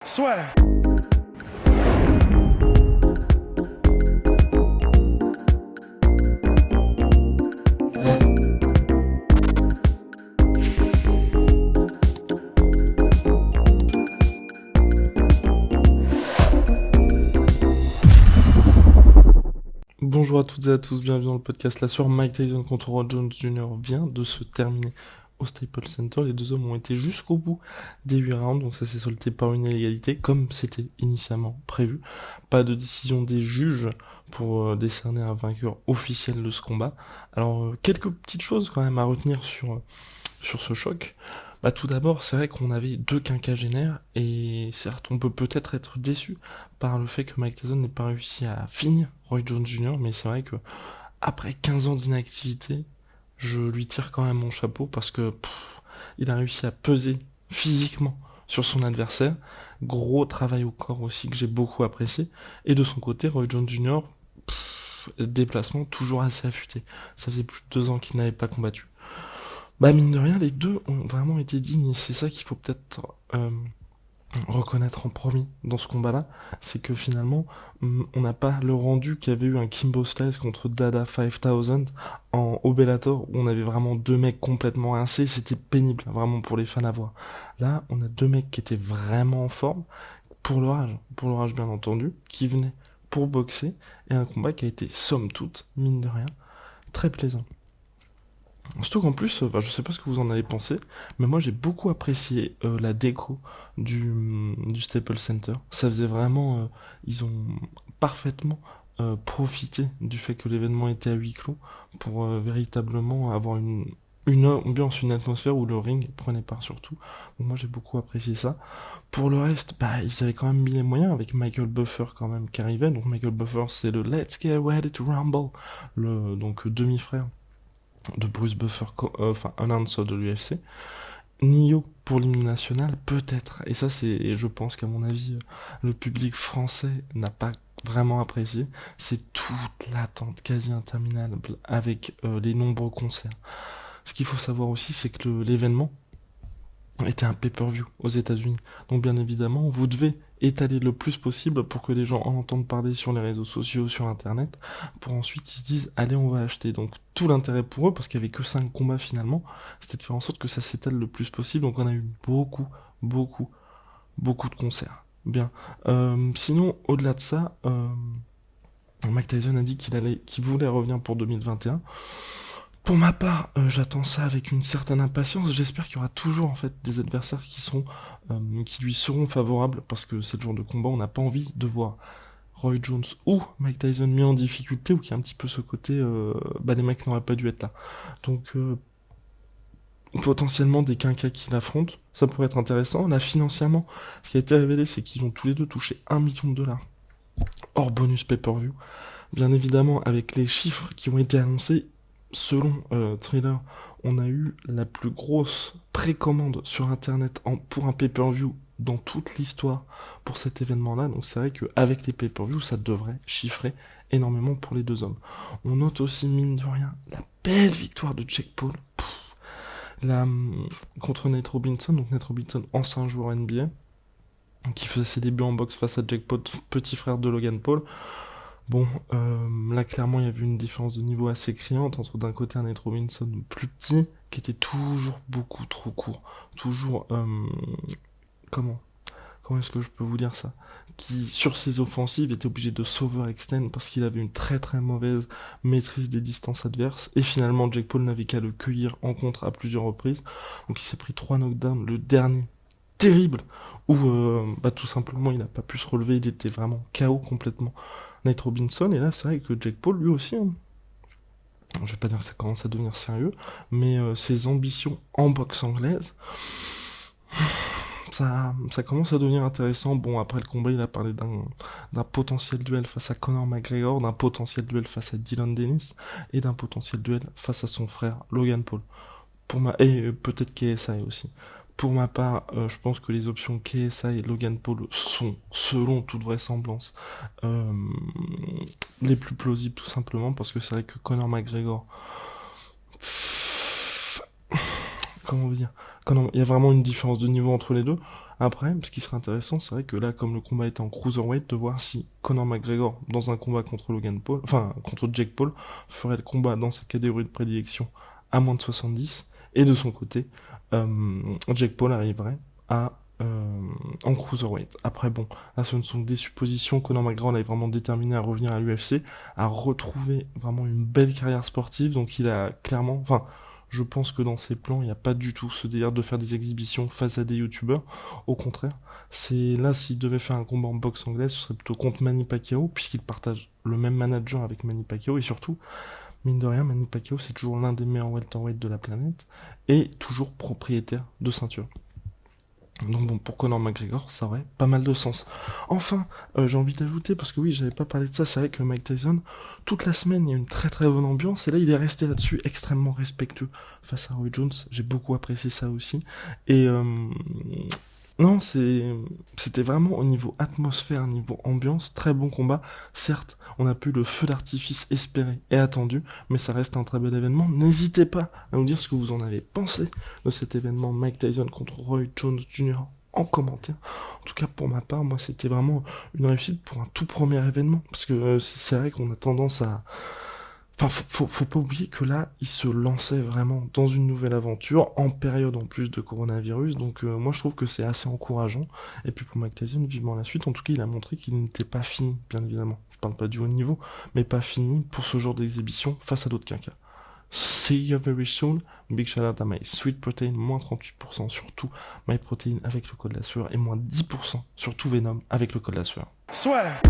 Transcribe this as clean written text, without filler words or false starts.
Swear. Bonjour à toutes et à tous, bienvenue dans le podcast. La soirée Mike Tyson contre Roy Jones Jr. vient de se terminer au Staples Center. Les deux hommes ont été jusqu'au bout des 8 rounds, donc ça s'est soldé par une illégalité, comme c'était initialement prévu. Pas de décision des juges pour décerner un vainqueur officiel de ce combat. Alors, quelques petites choses quand même à retenir sur ce choc. Bah tout d'abord, c'est vrai qu'on avait deux quinquagénaires, et certes, on peut peut-être être déçu par le fait que Mike Tyson n'ait pas réussi à finir Roy Jones Jr., mais c'est vrai que après 15 ans d'inactivité, je lui tire quand même mon chapeau parce que il a réussi à peser physiquement sur son adversaire. Gros travail au corps aussi que j'ai beaucoup apprécié. Et de son côté, Roy Jones Jr., déplacement toujours assez affûté. Ça faisait plus de 2 ans qu'il n'avait pas combattu. Bah mine de rien, les deux ont vraiment été dignes, et c'est ça qu'il faut peut-être reconnaître en premier dans ce combat-là, c'est que finalement, on n'a pas le rendu qu'avait eu un Kimbo Slice contre Dada 5000 au Bellator, où on avait vraiment deux mecs complètement rincés, c'était pénible, vraiment pour les fans à voir. Là, on a deux mecs qui étaient vraiment en forme, pour leur âge bien entendu, qui venaient pour boxer, et un combat qui a été, somme toute, mine de rien, très plaisant. Surtout qu'en plus, je sais pas ce que vous en avez pensé, mais moi j'ai beaucoup apprécié la déco du Staples Center. Ça faisait vraiment, ils ont parfaitement profité du fait que l'événement était à huis clos pour véritablement avoir une ambiance, une atmosphère où le ring prenait part surtout. Donc moi j'ai beaucoup apprécié ça. Pour le reste, ils avaient quand même mis les moyens avec Michael Buffer quand même qui arrivait. Donc Michael Buffer, c'est le Let's Get Ready to Rumble, donc demi-frère de Bruce Buffer, announcer de l'UFC. Nio pour l'hymne national, peut-être. Et ça, je pense qu'à mon avis, le public français n'a pas vraiment apprécié. C'est toute l'attente quasi interminable avec les nombreux concerts. Ce qu'il faut savoir aussi, c'est que l'événement était un pay-per-view aux États-Unis. Donc bien évidemment, vous devez étaler le plus possible pour que les gens en entendent parler sur les réseaux sociaux, sur internet, pour ensuite ils se disent allez, on va acheter. Donc tout l'intérêt pour eux, parce qu'il y avait que 5 combats finalement, c'était de faire en sorte que ça s'étale le plus possible. Donc on a eu beaucoup de concerts. Bien. Sinon, au-delà de ça, Mike Tyson a dit qu'il voulait revenir pour 2021. Pour ma part, j'attends ça avec une certaine impatience. J'espère qu'il y aura toujours en fait des adversaires qui lui seront favorables, parce que c'est le genre de combat, on n'a pas envie de voir Roy Jones ou Mike Tyson mis en difficulté, ou qu'il y a un petit peu ce côté, les mecs n'auraient pas dû être là. Donc potentiellement des quinquas qui l'affrontent, ça pourrait être intéressant. Là, financièrement, ce qui a été révélé, c'est qu'ils ont tous les deux touché 1 million de dollars hors bonus pay-per-view. Bien évidemment, avec les chiffres qui ont été annoncés, selon Thriller, on a eu la plus grosse précommande sur internet pour un pay-per-view dans toute l'histoire pour cet événement-là. Donc c'est vrai qu'avec les pay-per-view, ça devrait chiffrer énormément pour les deux hommes. On note aussi, mine de rien, la belle victoire de Jake Paul contre Nate Robinson. Donc Nate Robinson, ancien joueur NBA, qui faisait ses débuts en boxe face à Jake Paul, petit frère de Logan Paul. Bon, là clairement il y avait une différence de niveau assez criante entre d'un côté un Nate Robinson plus petit, qui était toujours beaucoup trop court, toujours, comment est-ce que je peux vous dire ça, qui sur ses offensives était obligé de s'overextend parce qu'il avait une très très mauvaise maîtrise des distances adverses, et finalement Jake Paul n'avait qu'à le cueillir en contre à plusieurs reprises. Donc il s'est pris 3 knockdowns, le dernier terrible, où tout simplement il n'a pas pu se relever, il était vraiment KO complètement, Nate Robinson. Et là c'est vrai que Jake Paul lui aussi, je vais pas dire que ça commence à devenir sérieux, mais ses ambitions en boxe anglaise, ça commence à devenir intéressant. Bon, après le combat, il a parlé d'un potentiel duel face à Conor McGregor, d'un potentiel duel face à Dylan Dennis, et d'un potentiel duel face à son frère Logan Paul. Et peut-être KSI aussi. Pour ma part, je pense que les options KSI et Logan Paul sont, selon toute vraisemblance, les plus plausibles, tout simplement, parce que c'est vrai que Conor McGregor, comment dire, il y a vraiment une différence de niveau entre les deux. Après, ce qui serait intéressant, c'est vrai que là, comme le combat était en cruiserweight, de voir si Conor McGregor, dans un combat contre Logan Paul, enfin, contre Jake Paul, ferait le combat dans sa catégorie de prédilection à moins de 70, et de son côté, Jake Paul arriverait à en cruiserweight. Après bon, là ce ne sont que des suppositions. Conor McGregor est vraiment déterminé à revenir à l'UFC, à retrouver vraiment une belle carrière sportive, donc il a clairement, enfin, je pense que dans ses plans, il n'y a pas du tout ce délire de faire des exhibitions face à des youtubeurs. Au contraire, c'est là, s'il devait faire un combat en boxe anglaise, ce serait plutôt contre Manny Pacquiao, puisqu'il partage le même manager avec Manny Pacquiao, et surtout, mine de rien, Manny Pacquiao, c'est toujours l'un des meilleurs welterweight de la planète, et toujours propriétaire de ceinture. Donc bon, pour Conor McGregor, ça aurait pas mal de sens. Enfin, j'ai envie d'ajouter, parce que oui, j'avais pas parlé de ça, c'est vrai que Mike Tyson, toute la semaine, il y a une très très bonne ambiance, et là, il est resté là-dessus, extrêmement respectueux face à Roy Jones, j'ai beaucoup apprécié ça aussi, et non, c'était vraiment au niveau atmosphère, niveau ambiance, très bon combat. Certes, on a pu le feu d'artifice espéré et attendu, mais ça reste un très bel événement. N'hésitez pas à nous dire ce que vous en avez pensé de cet événement Mike Tyson contre Roy Jones Jr. en commentaire. En tout cas, pour ma part, moi, c'était vraiment une réussite pour un tout premier événement, parce que c'est vrai qu'on a tendance à... Enfin, faut pas oublier que là, il se lançait vraiment dans une nouvelle aventure, en période en plus de coronavirus, donc moi je trouve que c'est assez encourageant. Et puis pour Mike Tyson, vivement la suite, en tout cas il a montré qu'il n'était pas fini, bien évidemment. Je parle pas du haut niveau, mais pas fini pour ce genre d'exhibition face à d'autres quinquas. See you very soon, big shout out à My Sweet Protein, moins 38% sur tout My Protein avec le code de la sueur, et moins 10% sur tout Venom avec le code de la sueur. Swear.